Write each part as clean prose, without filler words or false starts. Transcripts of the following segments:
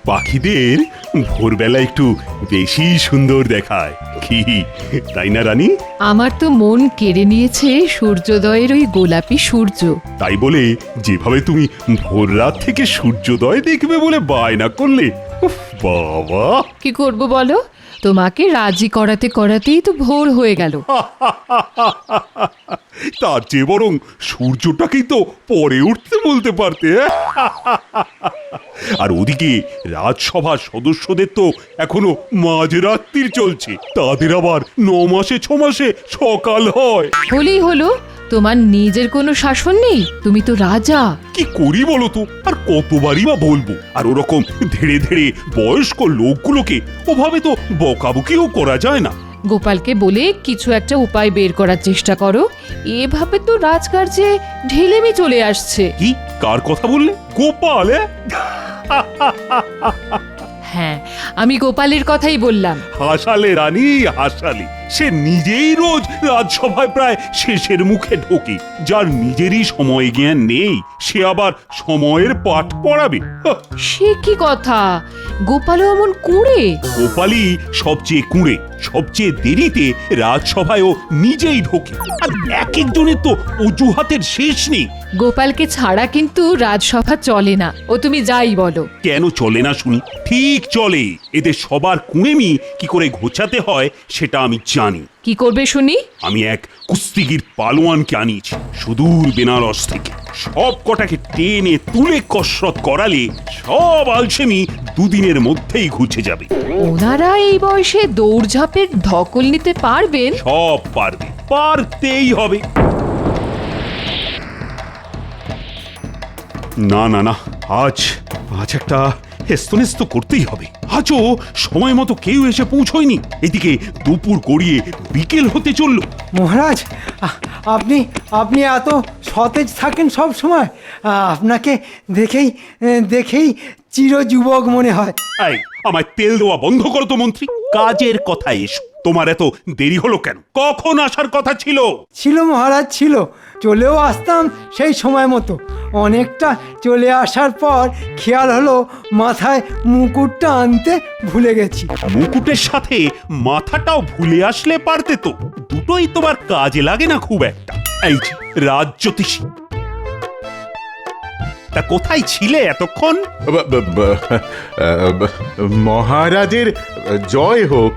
পাখিদের ভোরবেলা একটু বেশি সুন্দর দেখায়, কি তাই না রানী? আমার তো মন কেড়ে নিয়েছে সূর্যোদয়ের ওই গোলাপি সূর্য। তাই বলে যেভাবে তুমি ভোর রাত থেকে সূর্যোদয় দেখবে বলে বায়না করলে, উফ বাবা! কি করব বলো, তোমাকে রাজি করাতে করাতেই তো ভোর হয়ে গেল। তার চেয়ে বরং সূর্যটাকেই তো পরে উঠতে বলতে পারতে। আর ওদিকে রাজসভার সদস্যদের তো এখনো মাঝরাত্রির চলছে, তাদের আবার 9 মাসে 6 মাসে সকাল হয়। হলেই হলো, তোমার নিজের কোনো শাসন নেই, তুমি তো রাজা। কি করি বলো তো, আর কতবারই বা বলবো? আর ওরকম ধীরে ধীরে বয়স্ক লোকগুলোকে ওভাবে তো বকাবকিও করা যায় না। গোপালকে বলে কিছু একটা উপায় বের করার চেষ্টা করো, এভাবে তো রাজকার্যে ঢেলেমি চলে আসছে। কি, কার কথা বললে? গোপাল? হ্যাঁ, আমি গোপালের কথাই বললাম। হাসালে রানী, হাসালে। সে নিজেই রোজ রাজসভায় প্রায় শেষের মুখে ঢোকে। যার নিজেরই সময় জ্ঞান নেই, সে আবার সময়ের পাঠ পড়াবে। হাহ, সে কি কথা, গোপালও এমন কুঁড়ে? গোপালই সবচেয়ে কুঁড়ে, সবচেয়ে দেরিতে রাজসভায়ও নিজেই ঢোকে। আর এক একজনের তো অজুহাতের শেষ নেই। গোপালকে ছাড়া কিন্তু রাজসভা চলে না, ও তুমি যাই বলো। কেন চলে না শুনি? ঠিক চলে। এদের সবার কুঁড়েমি কি করে ঘোচাতে হয় সেটা আমি জানি। কি করবে শুনি? আমি এক কুস্তিগির পালোয়ানকে আনিয়েছি সুদূর বেনারস থেকে। সব কটাকে টেনে তুলে কসরত করালে সব আলসেমি দুদিনের মধ্যেই ঘুচে যাবে। ওনারা এই বয়সে দৌড়ঝাঁপের ধকল নিতে পারবেন? সব পারবে, পারতেই হবে। না না না, আজ একটা হেস্তনেস্ত করতেই হবে। আজও সময় মতো কেউ এসে পৌঁছয়নি। এদিকে দুপুর গড়িয়ে বিকেল হতে চলল। মহারাজ, আপনি আপনি এত সতেজ থাকেন সব সময়। আপনাকে দেখেই চিরযুবক মনে হয়। এই, আমায় তেল দেওয়া বন্ধ করো তো মন্ত্রী। কাজের কথা এসো। তোমার এত দেরি হলো কেন? কখন আসার কথা ছিল? ছিল মহারাজ, ছিল। চলেও আসতাম সেই সময় মতো। অনেকটা চলে আসার পর খেয়াল হলো মাথায় মুকুটটা আনতে ভুলে গেছি। মুকুটের সাথে মাথাটাও ভুলে আসলে পারতে তো। দুটোই তোমার কাজে লাগে না খুব একটা। এই যে রাজজ্যোতিষী, তা কোথায় ছিলে এতক্ষণ? মহারাজের জয় হোক।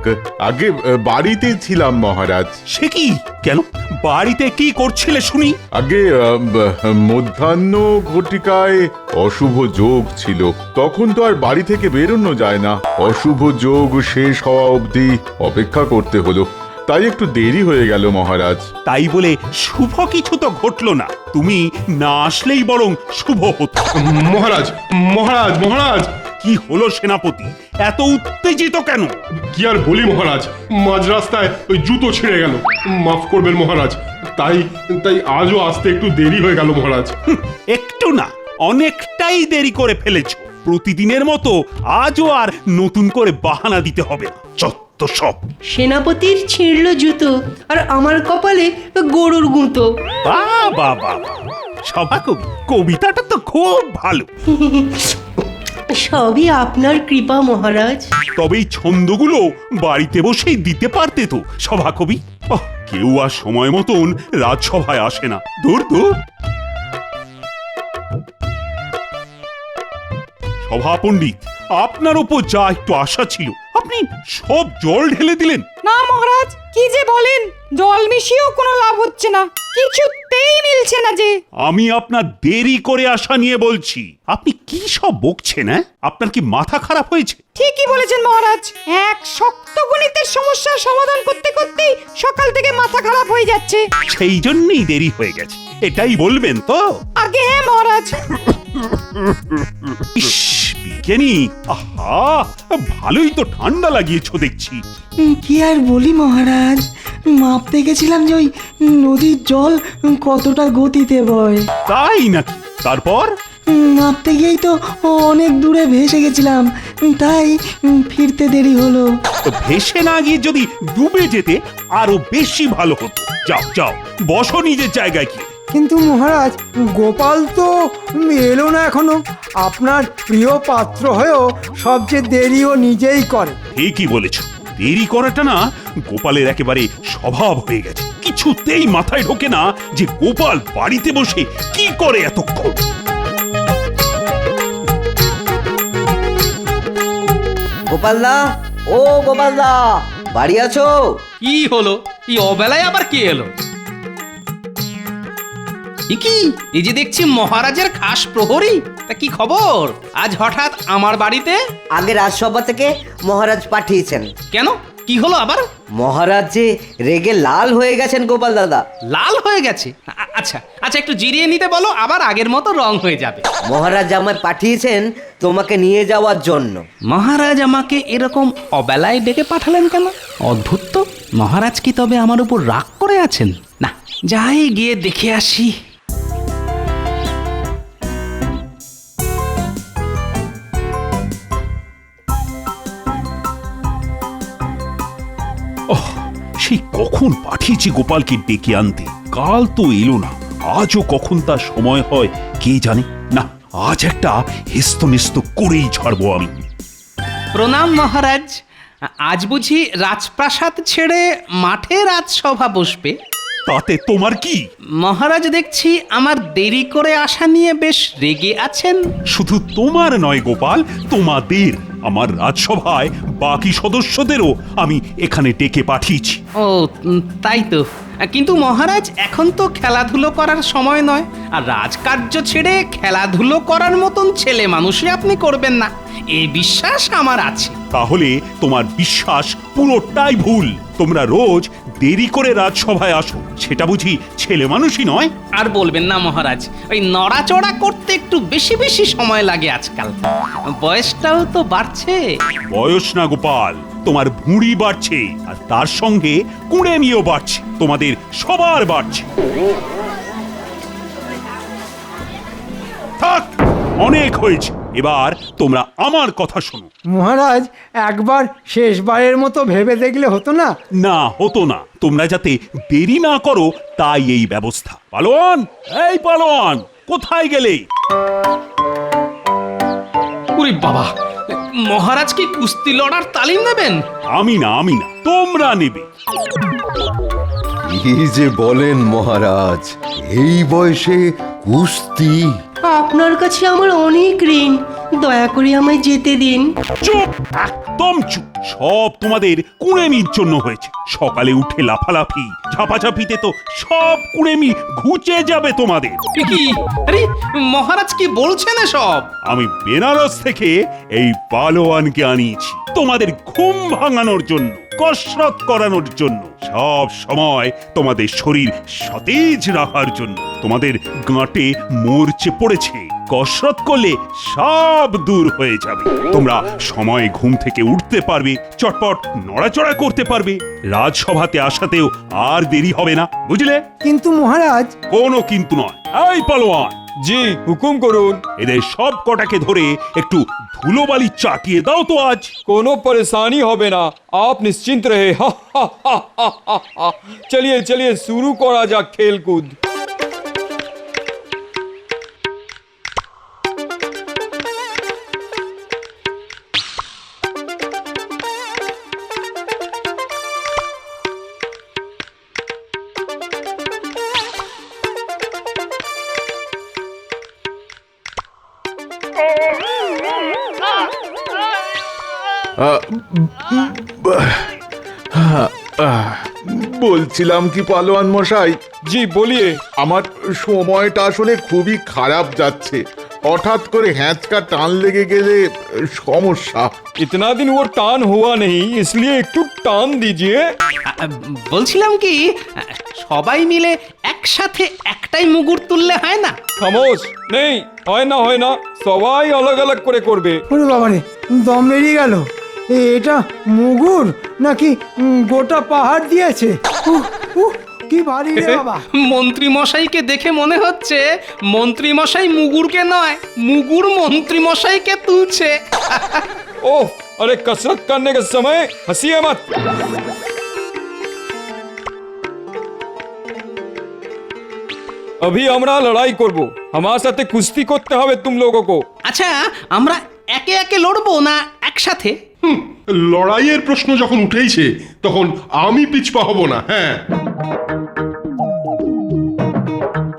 আগে বাড়িতে ছিলাম মহারাজ। সে কি? কেন বাড়িতে কি করছিলে শুনি? আগে মধ্যাহ্ন ঘটিকায় অশুভ যোগ ছিল, তখন তো আর বাড়ি থেকে বেরোনো যায় না। অশুভ যোগ শেষ হওয়া অবধি অপেক্ষা করতে হলো, তাই একটু দেরি হয়ে গেল মহারাজ। তাই বলে শুভ কিছু তো ঘটলো না। তুমি না আসলেই বরং শুভ হতো। মহারাজ মহারাজ মহারাজ, কি হলো সেনাপতি? এত উত্তেজিত কেন? কি আর বলি মহারাজ, মাঝ রাস্তায় ওই জুতো ছিঁড়ে গেল। মাফ করবেন মহারাজ, তাই আজও আসতে একটু দেরি হয়ে গেল মহারাজ। একটু না, অনেকটাই দেরি করে ফেলেছো। প্রতিদিনের মতো আজও আর নতুন করে বাহানা দিতে হবে না। যত সব। সেনাপতির ছিঁড়ল জুতো, আর আমার কপালে গরুর গুঁতো। বাবা বাবা, সভাকবি, কবিতাটা তো খুব ভালো। সবই আপনার কৃপা মহারাজ। তবে এই ছন্দগুলো বাড়িতে বসেই দিতে পারতে তো সভাকবি। কেউ আর সময় মতন রাজসভায় আসে না। দূর দূর। সভা পণ্ডিত, আপনার উপর যা একটু আশা ছিল, আপনি সব জল ঢেলে দিলেন। না মহারাজ, কি যে বলেন, জল মিশিয়েও কোনো লাভ হচ্ছে না, কিছুতেই মিলছে না যে। আমি আপনার দেরি করে আসা নিয়ে বলছি। আপনি কি সব বকছেন? হ্যাঁ, আপনার কি মাথা খারাপ হয়েছে? ঠিকই বলেছেন মহারাজ, এক শক্ত গণিতের সমস্যার সমাধান করতে করতেই সকাল থেকে মাথা খারাপ হয়ে যাচ্ছে। সেই জন্যই দেরি হয়ে গেছে, এটাই বলবেন তো? আগে হ্যাঁ মহারাজ। ইস, বিজ্ঞানী, আহা, ভালোই তো ঠান্ডা লাগিয়েছো দেখছি। কি আর বলি মহারাজ, মাপতে গেছিলাম যে ওই নদীর জল কতটা গতিতে বয়। তাই নাকি? তারপর? মাপতে গিয়েই তো অনেক দূরে ভেসে গেছিলাম, তাই ফিরতে দেরি হলো। তো ভেসে না গিয়ে যদি ডুবে যেতে আরো বেশি ভালো হতো। যাও যাও, বসো নিজের জায়গায় কি। কিন্তু মহারাজ, গোপাল তো এলো না এখনো। আপনার প্রিয় পাত্র হয়েও সবচেয়ে দেরিও নিজেই করে। ঠিকই বলেছ, দেরি করাটা না গোপালের একেবারে স্বভাব হয়ে গেছে। কিছুতেই মাথায় ঢোকে না যে গোপাল বাড়িতে বসে কি করে এতক্ষণ। গোপালদা, ও গোপালদা, বাড়ি আছো? কি হলো? এই অবেলায় আবার কে এলো? কি এই যে দেখছি মহারাজের খাস প্রহরী, তা কি খবর আজ হঠাৎ আমার বাড়িতে? আগে রাজসভা থেকে মহারাজ পাঠিয়েছেন। কেন, কি হলো আবার? মহারাজ যে রেগে লাল হয়ে গেছেন গোপাল দাদা। লাল হয়ে গেছে? আচ্ছা আচ্ছা, একটু জিরিয়ে নিতে বলো, আবার আগের মতো রং হয়ে যাবে। মহারাজ আমায় পাঠিয়েছেন তোমাকে নিয়ে যাওয়ার জন্য। মহারাজ আমাকে এরকম অবেলায় ডেকে পাঠালেন কেন? অদ্ভুত তো। মহারাজ কি তবে আমার উপর রাগ করে আছেন? না, যাই গিয়ে দেখে আসি। সেই কখন পাঠিয়েছি গোপালকে ডেকে আনতে, কাল তো এলো না। আজও কখন তার সময় হয় কে জানে। না, আজ একটা হেস্তনেস্ত করেই ছাড়বো আমি। প্রণাম মহারাজ। আজ বুঝি রাজপ্রাসাদ ছেড়ে মাঠে রাজসভা বসবে? তাতে তোমার কি? মহারাজ দেখছি আমার দেরি করে আসা নিয়ে বেশ রেগে আছেন। শুধু তোমার নয় গোপাল, তোমাদের। আমার রাজসভায় বাকি সদস্যদেরও আমি এখানে ডেকে পাঠিয়েছি। ও তাই তো। কিন্তু মহারাজ, এখন তো খেলাধুলো করার সময় নয়, আর রাজকার্য ছেড়ে খেলাধুলো করার মতন ছেলে মানুষই আপনি করবেন না, এই বিশ্বাস আমার আছে। তাহলে তোমার বিশ্বাস পুরোটাই ভুল। তোমরা রোজ দেরি করে রাজসভায় আসো, সেটা বুঝি ছেলে মানুষই নয়? আর বলবেন না মহারাজ, ওই নড়াচড়া করতে একটু বেশি বেশি সময় লাগে আজকাল। বয়সটাও তো বাড়ছে। বয়স না গোপাল, তোমার ভুঁড়ি বাড়ছে, আর তার সঙ্গে কুঁড়েমিও বাড়ছে। তোমাদের সবার বাড়ছে। থাক, অনেক হয়েছে। এবার তোমরা আমার কথা শোনো। মহারাজ, একবার শেষবারের মতো ভেবে দেখলে হতো না? না, হতো না। তোমরা যাতে দেরি না করো তাই এই ব্যবস্থা। পালোয়ান, এই পালোয়ান, কোথায় গেলে? ওরে বাবা, মহারাজ কি কুস্তি লড়ার তালিম নেবেন? আমি না, তোমরা নেবে। কি যে বলেন মহারাজ, এই বয়সে কুস্তি? আপনার কাছে আমার অনেক ঋণ, দয়া করে আমায় যেতে দিন। চুপ, একদম চুপ। সব তোমাদের কুঁড়েমির জন্য হয়েছে। সকালে উঠে লাফালাফি ঝাপাঝাপিতে তো সব কুঁড়েমি ঘুচে যাবে তোমাদের। কি? আরে মহারাজ কি বলছেন এসব? আমি বেনারস থেকে এই পালোয়ানকে আনিয়েছি তোমাদের ঘুম ভাঙানোর জন্য, কসরত করানোর জন্য, সব সময় তোমাদের শরীর সতেজ রাখার জন্য। তোমাদের গাঁটে মরচে পড়েছে, কসরত করলে সব দূর হয়ে যাবে। তোমরা সময় ঘুম থেকে উঠতে পারবে, চটপট নড়াচড়া করতে পারবে। রাজসভাতে আসাতেও আর দেরি হবে না, বুঝলে? কিন্তু মহারাজ। কোনো কিন্তু নয়। এই পালোয়ান, জি হুকুম করুন। এদের সব কটাকে ধরে একটু ধুলোবালি চাটিয়ে দাও তো আজ। কোনো परेशानी হবে না, आप निश्चिंत रहे। चलिए चलिए शुरू करा যাক খেলকুদ। বলছিলাম কি পালোয়ান মশাই, জি বলিয়ে। আমার সময়টা আসলে খুবই খারাপ যাচ্ছে। হঠাৎ করে হ্যাঁচকা টান লেগে গেলে সমস্যা। इतना दिन वो टान हुआ नहीं, इसलिए একটু টান दीजिए। বলছিলাম কি, সবাই মিলে একসাথে একটাই মুগুর তুললে হয় না? খামোশ, নেই, হয় না, সবাই আলাদা আলাদা করে করবে। ওরে বাবারে, দম বেরিয়ে গেল। এটা মুগুর নাকি গোটা পাহাড় দিয়েছে? উহ, উহ, কি ভারী রে বাবা। মন্ত্রী মশাইকে দেখে মনে হচ্ছে মন্ত্রী মশাই মুগুরকে নয়, মুগুর মন্ত্রী মশাইকে তুলছে। ओह, अरे कसरत करने के समय हंसिए मत। अभी আমরা লড়াই করব, আমার সাথে কুস্তি করতে হবে तुम लोगों को। আচ্ছা আমরা একে একে লড়বো না একসাথে? লড়াইয়ের প্রশ্ন যখন উঠেইছে তখন আমি পিছপা হব না। হ্যাঁ,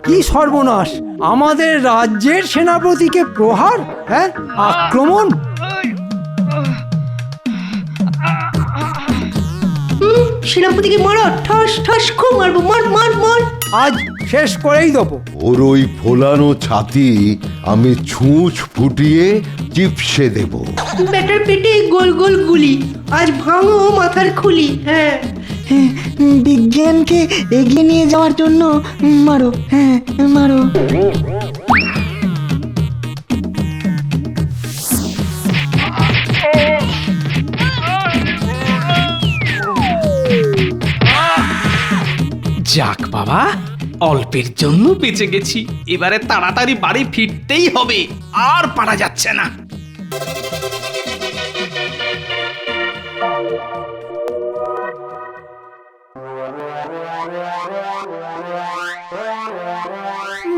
কি সর্বনাশ! আমাদের রাজ্যের সেনাপতিকে প্রহার, হ্যাঁ, আক্রমণ! সেনাপতিকে মারো, ঠাস ঠাস খুব মারবো, মার মার মার। আজ শেষ করেই দেবো। ওর ওই ফোলানো ছাতি আমি ছুঁচ ফুটিয়ে চিপসে দেব। ব্যাটার পেটে গোল গোল গুলি, আজ ভাঙো মাথার খুলি। হ্যাঁ, বিজ্ঞানকে এগিয়ে নিয়ে যাওয়ার জন্য মারো, হ্যাঁ মারো। যাক বাবা, অল্পের জন্য বেঁচে গেছি। এবারে তাড়াতাড়ি বাড়ি ফিরতেই হবে, আর পারা যাচ্ছে না।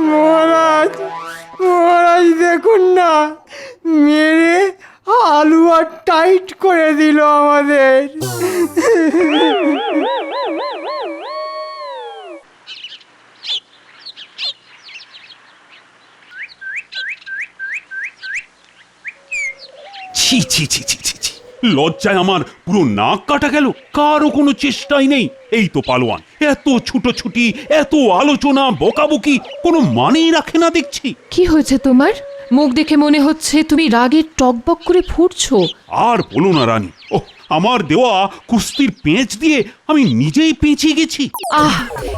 মহারাজ, মহারাজ দেখুন না, মেরে আলু আর টাইট করে দিল আমাদের। ছি ছি ছি ছি ছি ছি, লজ্জায় আমার পুরো নাক কাটা গেল। কারও কোনো চেষ্টাই নেই। এই তো পালোয়ান, এত ছুটোছুটি, এত আলোচনা, বকাবকি কোনো মানেই রাখে না দেখছি। কি হয়েছে তোমার? মুখ দেখে মনে হচ্ছে তুমি রাগে টকবক করে ফুটছো। আর বলো না রানী, ওহ, আমার দেওয়া কুস্তির পেঁচ দিয়ে আমি নিজেই পেঁচিয়ে গেছি। আহ,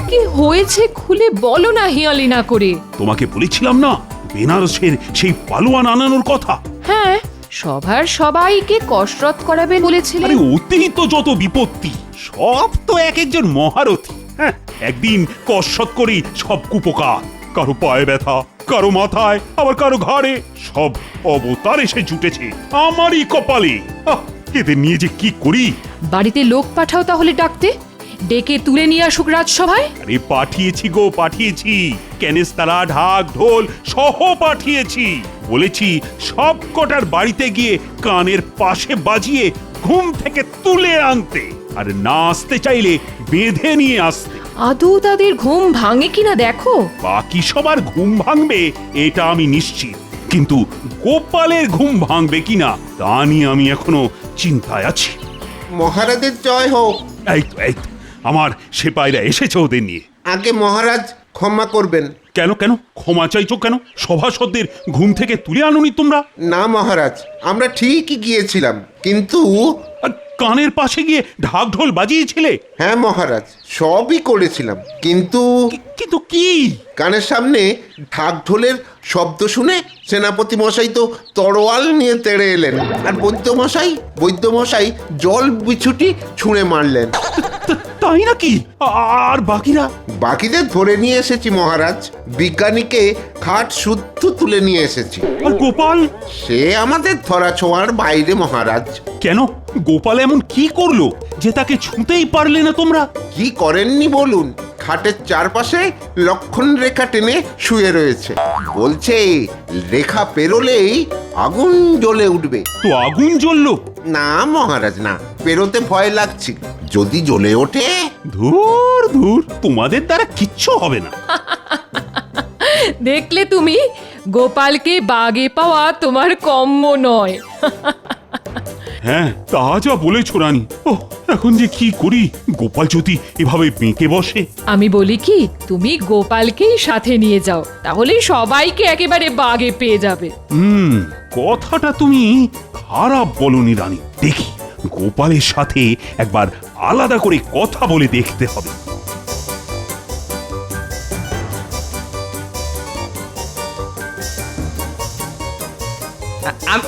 কি হয়েছে খুলে বলো না হিয়ালি না করে। তোমাকে বলেছিলাম না বেনারসের সেই পালোয়ান আনানোর কথা? হ্যাঁ, সভার সবাইকে কসরত করাবেন বলেছিলেন। আরে অতীত তো যত বিপত্তি, সব তো এক একজন মহারথী। হ্যাঁ, একদিন কসরত করি সব কুপকার, কারো পায়ে ব্যথা, কারো মাথায়, আবার কারো ঘাড়ে, সব অবতার এসে জুটেছে আমারই কপালে। আহ, এদের নিয়ে যে কি করি। বাড়িতে লোক পাঠাও তাহলে ডাকতে, ডেকে তুলে নিয়ে আসুক রাজসভায়। আরে পাঠিয়েছি গো, পাঠিয়েছি। ক্যানেস্তারা, ঢাক, ঢোল সহ পাঠিয়েছি। বলেছি সব কটার বাড়িতে গিয়ে কানের পাশে বাজিয়ে ঘুম থেকে তুলে আনতে, আর না আসতে চাইলে বেঁধে নিয়ে আসতে। আদৌ তাদের ঘুম ভাঙে কিনা দেখো। বাকি সবার ঘুম ভাঙবে এটা আমি নিশ্চিত, কিন্তু গোপালের ঘুম ভাঙবে কিনা তা নিয়ে আমি এখনো চিন্তায় আছি। মহারাজের জয় হোক। এই তো এই তো, আমার সেপাইরা এসেছে ওদের নিয়ে। আগে মহারাজ ক্ষমা করবেন। কেন কেন ক্ষমা চাইছো কেন? সভাসদদের ঘুম থেকে তুলে আনুনি তোমরা? না মহারাজ, আমরা ঠিকই গিয়েছিলাম, কিন্তু আর কানের পাশে গিয়ে ঢাক ঢোল বাজিয়েছিলে? হ্যাঁ মহারাজ, সবই করেছিলাম, কিন্তু কিন্তু কি? কানের সামনে ঢাক ঢোলের শব্দ শুনে সেনাপতি মশাই তো তরোয়াল নিয়ে তেড়ে এলেন, আর বৈদ্য মশাই জল বিছুটি ছুঁড়ে মারলেন। তাই নাকি? আর বাকিরা? বাকিদের ধরে নিয়ে এসেছি মহারাজ, বিজ্ঞানীকে খাট শুদ্ধ তুলে নিয়ে এসেছি। আর গোপাল? সে আমাদের ধরা ছোঁয়ার বাইরে মহারাজ। কেন? গোপাল এমন কি করলো যে তাকে ছুঁতেই পারলে না তোমরা? কি করেননি বলুন? খাটের চারপাশে লক্ষণ রেখা টেনে শুয়ে রয়েছে, বলছে রেখা পেরোলেই আগুন জ্বলে উঠবে। তো আগুন জ্বললো? না মহারাজ না, পেরোতে ভয় লাগছে, যদি জ্বলে ওঠে। ধুর ধুর, তোমাদের দ্বারা কিচ্ছু হবে না। দেখলে তুমি, গোপালকে বাগে পাওয়া তোমার কম্য নয়। হ্যাঁ, তা যা বলেছো রানী। ও, এখন যে কি করি? গোপাল যদি এভাবে বেঁকে বসে। আমি বলি কি, তুমি গোপালকেই সাথে নিয়ে যাও, তাহলে সবাইকে একেবারে বাগে পেয়ে যাবে। কথাটা তুমি খারাপ বলনি রানী। দেখি, গোপালের সাথে একবার আলাদা করে কথা বলে দেখতে হবে।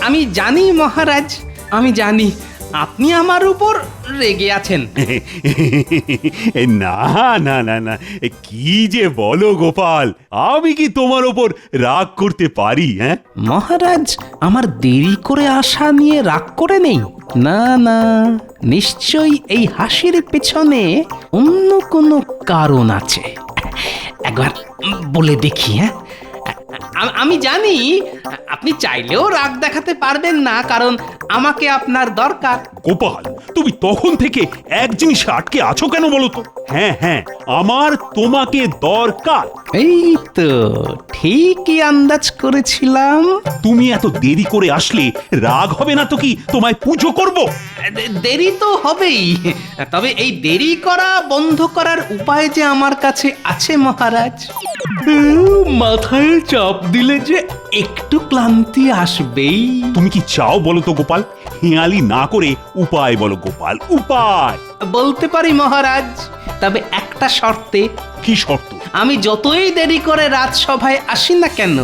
আমি জানি মহারাজ, আমি জানি আপনি আমার উপর রেগে আছেন। না না না না, কি যে বলো গোপাল, আমি কি তোমার ওপর রাগ করতে পারি? হ্যাঁ মহারাজ, আমার দেরি করে আসা নিয়ে রাগ করে নেই। না না, নিশ্চয়ই এই হাসির পেছনে অন্য কোনো কারণ আছে। একবার বলে দেখি। হ্যাঁ, আমি জানি আপনি চাইলেও রাগ দেখাতে পারবেন না, কারণ আমাকে আপনার দরকার। গোপাল, তুমি তখন থেকে এক জিনিসে আটকে আছো কেন বলো তো? হ্যাঁ হ্যাঁ, আমার তোমাকে দরকার। এই তো ঠিকই আন্দাজ করেছিলাম। তুমি এত দেরি করে আসলে রাগ হবে না তো কি তোমায় পুজো করব? দেরি তো হবেই, তবে এই দেরি করা বন্ধ করার উপায় যে আমার কাছে আছে মহারাজ। মাথায় চাপ দিলে যে একটু ক্লান্তি আসবেই। তুমি কি চাও বলো তো গোপাল? হেঁয়ালি না করে উপায় বলো গোপাল, উপায়। বলতে পারি মহারাজ, তবে একটা শর্তে। কি শর্ত? আমি যতই দেরি করে রাজসভায় আসি না কেন,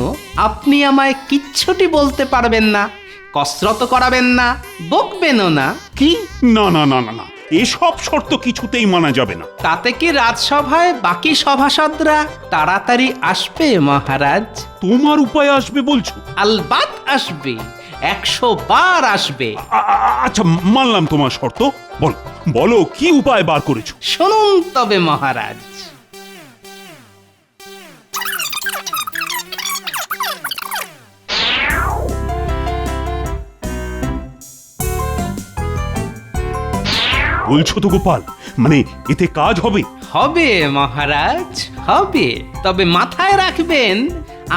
আপনি আমায় কিচ্ছুটি বলতে পারবেন না, কসরত করাবেন না, বকবেনও না। কি? না না না না না, এসব শর্ত কিছুতেই মানা যাবে না। তাতে কি রাজসভায় বাকি সভাসদরা তাড়াতাড়ি আসবে মহারাজ? তোমার উপায় আসবে বলছো? আলবাত আসবে, 100 বার আসবে। আচ্ছা, মানলাম তোমার শর্ত। বলো বলো, কি উপায় বার করেছো? শুনুন তবে মহারাজ। বলছো তো গোপাল, মানে এতে কাজ হবে? হবে মহারাজ, হবে। তবে মাথায় রাখবেন,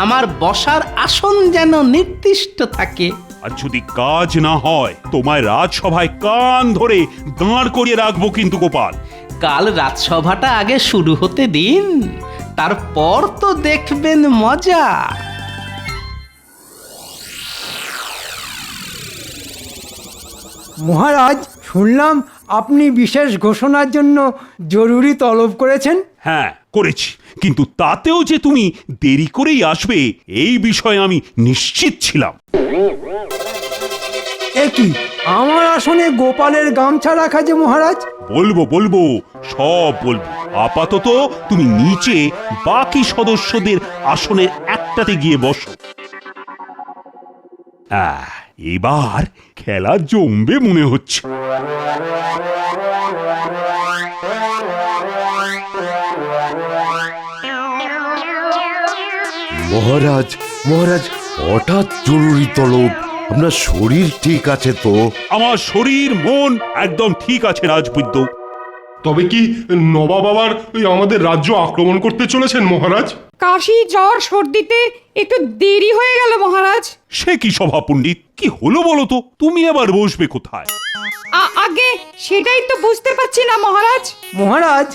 আমার বসার আসন যেন নির্দিষ্ট থাকে। আর যদি কাজ না হয়, তোমায় রাজসভায় কান ধরে দাঁড় করিয়ে রাখবো কিন্তু গোপাল। কাল রাজসভাটা আগে শুরু হতে দিন, তারপর তো দেখবেন মজা। মহারাজ, শুনলাম আপনি বিশেষ ঘোষণার জন্য জরুরি তলব করেছেন। হ্যাঁ করেছি, কিন্তু তাতেও যে তুমি দেরি করেই আসবে এই বিষয়ে আমি নিশ্চিত ছিলাম। এ কি, আমার আসনে গোপালের গামছা রাখা যে মহারাজ? বলবো বলবো, সব বলবো। আপাতত তুমি নিচে বাকি সদস্যদের আসনের একটাতে গিয়ে বসো। এবার খেলা জমবে মনে হচ্ছে। মহারাজ, মহারাজ, হঠাৎ জরুরি তলব। আপনার শরীর ঠিক আছে তো? আমার শরীর মন একদম ঠিক আছে রাজবৈদ্য। তবে কি নবাব আবার ওই আমাদের রাজ্য আক্রমণ করতে চলেছেন মহারাজ? কাশি জ্বর সর্দিতে একটু দেরি হয়ে গেল মহারাজ। সে কি সভা পণ্ডিত, কি হলো বলো তো? তুমি আবার বসবে কোথায়? আগে সেটাই তো বুঝতে পারছি না মহারাজ। মহারাজ,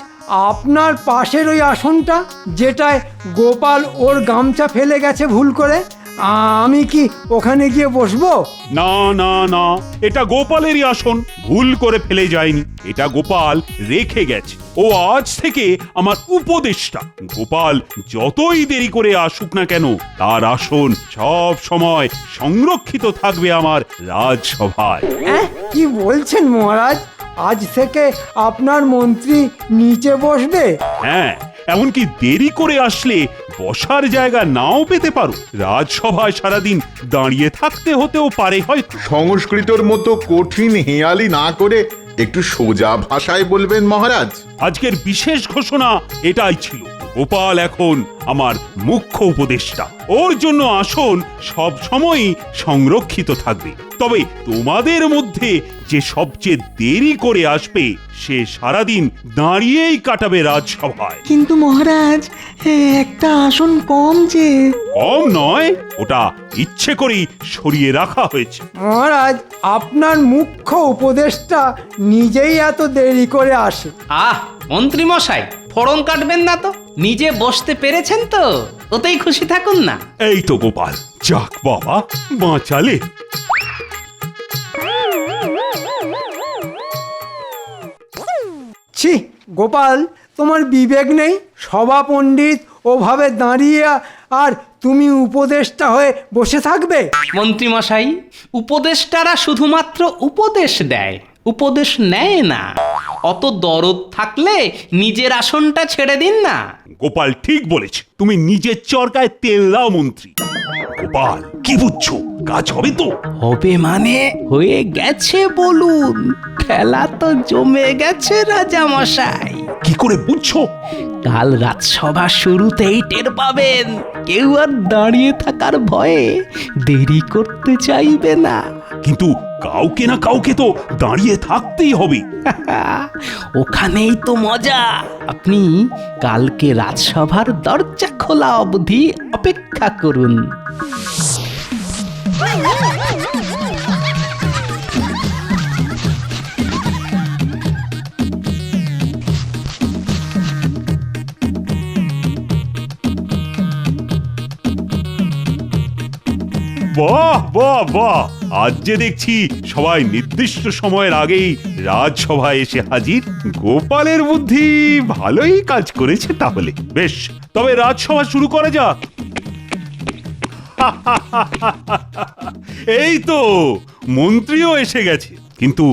আপনার পাশের ওই আসনটা, যেটায় গোপাল ওর গামছা ফেলে গেছে ভুল করে, আমি কি ওখানে গিয়ে বসবো? না না না, এটা গোপালেরই আসন, ভুল করে ফেলে যায়নি। এটা গোপাল রেখে গেছে। ও আজ থেকে আমার উপদেষ্টা। গোপাল যতই দেরি করে আসুক না কেন, তার আসন সব সময় সংরক্ষিত থাকবে আমার রাজসভায়। কি বলছেন মহারাজ? আজ থেকে আপনার মন্ত্রী নিচে বসবে? হ্যাঁ, এমনকি দেরি করে আসলে বসার জায়গা নাও পেতে পারো। রাজসভায় সারাদিন দাঁড়িয়ে থাকতে হতেও পারে হয়তো। সংস্কৃতর মতো কঠিন হেঁয়ালি না করে একটু সোজা ভাষায় বলবেন মহারাজ। আজকের বিশেষ ঘোষণা এটাই ছিল। গোপাল এখন আমার মুখ্য উপদেষ্টা। ওর জন্য আসন সব সময়ই সংরক্ষিত থাকবে। তবে তোমাদের মধ্যে যে সবচেয়ে দেরি করে আসবে, সে সারাদিন দাঁড়িয়েই কাটাবে রাজসভায়। কিন্তু মহারাজ, একটা আসন কম যে। কম নয়, ওটা ইচ্ছে করেই সরিয়ে রাখা হয়েছে। মহারাজ, আপনার মুখ্য উপদেষ্টা নিজেই এত দেরি করে আসে। মন্ত্রী মশাই, ফড়ং কাটবেন না তো। নিজে বসতে পেরেছেন তো, ওতেই খুশি থাকুন না। এই তো গোপাল, যাক বাবা, বাঁচালে। ছি গোপাল, তোমার বিবেক নেই? সভা পণ্ডিত ওভাবে দাঁড়িয়ে আর তুমি উপদেষ্টা হয়ে বসে থাকবে? মন্ত্রী মশাই, উপদেষ্টারা শুধুমাত্র উপদেশ দেয়, উপদেশ নেয় না। অত দরদ থাকলে নিজের আসনটা ছেড়ে দিন না। গোপাল ঠিক বলেছে, তুমি নিজের চরকায় তেল দাও মন্ত্রী। গোপাল, কি বুঝছো? কাজ হবে তো? হবে মানে হয়ে গেছে বলুন। খেলা তো জমে গেছে রাজা মশাই। কি করে বুঝছো? কাল রাজসভা শুরুতেই টের পাবেন। কেউ আর দাঁড়িয়ে থাকার ভয়ে দেরি করতে চাইবে না। কিন্তু কাউকে না কাউকে তো দাঁড়িয়ে থাকতেই হবে। ওখানেই তো মজা। আপনি কালকে রাজসভার দরজা খোলা অবধি অপেক্ষা করুন। বাহ বাহ বাহ, আজ যে দেখছি সবাই নির্দিষ্ট সময়ের আগেই রাজসভায় এসে হাজির। গোপালের বুদ্ধি ভালোই কাজ করেছে তাহলে। বেশ, তবে রাজসভা শুরু করা যাক। এই তো মন্ত্রীও এসে গেছে, কিন্তু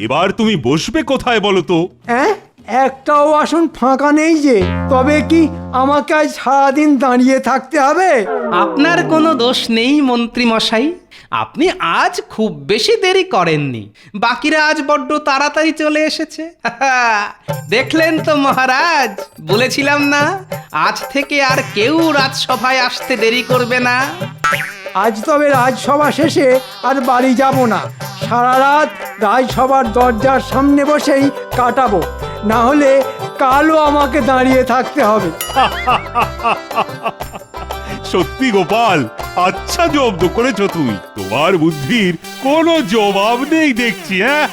এবার তুমি বসবে কোথায় বলো তো? হ্যাঁ, একটাও আসন ফাঁকা নেই যে। তবে কি আমাকে আজ সারাদিন দাঁড়িয়ে থাকতে হবে? আপনার কোনো দোষ নেই মন্ত্রী মশাই। আপনি আজ খুব বেশি দেরি করেননি, বাকিরা আজ বড্ড তাড়াতাড়ি চলে এসেছে। দেখলেন তো মহারাজ, বলেছিলাম না আজ থেকে আর কেউ রাজসভায় আসতে দেরি করবে না। আজ তবে রাজসভা শেষে আর বাড়ি যাব না। সারা রাত রাজসভার দরজার সামনে বসেই কাটাবো, না হলে কালও আমাকে দাঁড়িয়ে থাকতে হবে। সত্যি গোপাল, আচ্ছা জব্দ করেছো তুমি। তোমার বুদ্ধির কোনো জবাব নেই দেখছি। হ্যাঁ